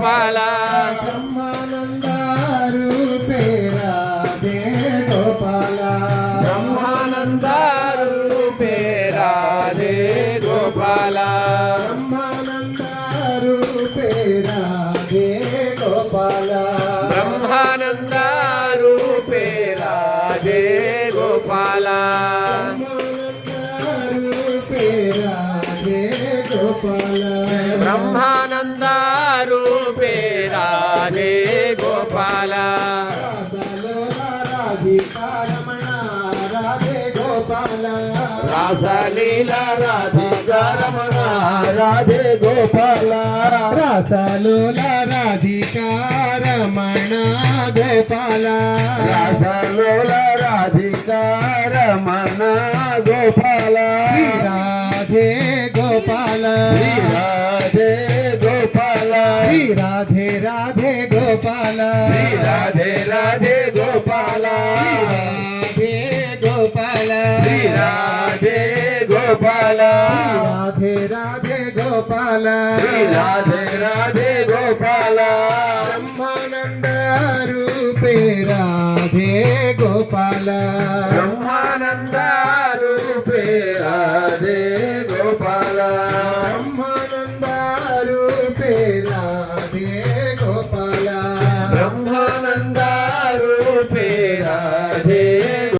Gopala Brahmananda RuPay Radhe Gopala Brahmananda RuPay Radhe Gopala Brahmananda RuPay Radhe Gopala Brahmananda RuPay Radhe Gopala Brahmananda RuPay Radhe Gopala రాసలీల Radhika Ramana Radhe Gopala రాసలీల Radhika Ramana Gopala రాసలీల Radhika Ramana Gopala Radhe Gopala Radhe Gopala Radhe Radhe Gopala Radhe Radhe Gopala Radhe Gopala Radhe Gopala Radhe Radhe Gopala Radhe Radhe Gopala Brahmananda RuPay Radhe Gopala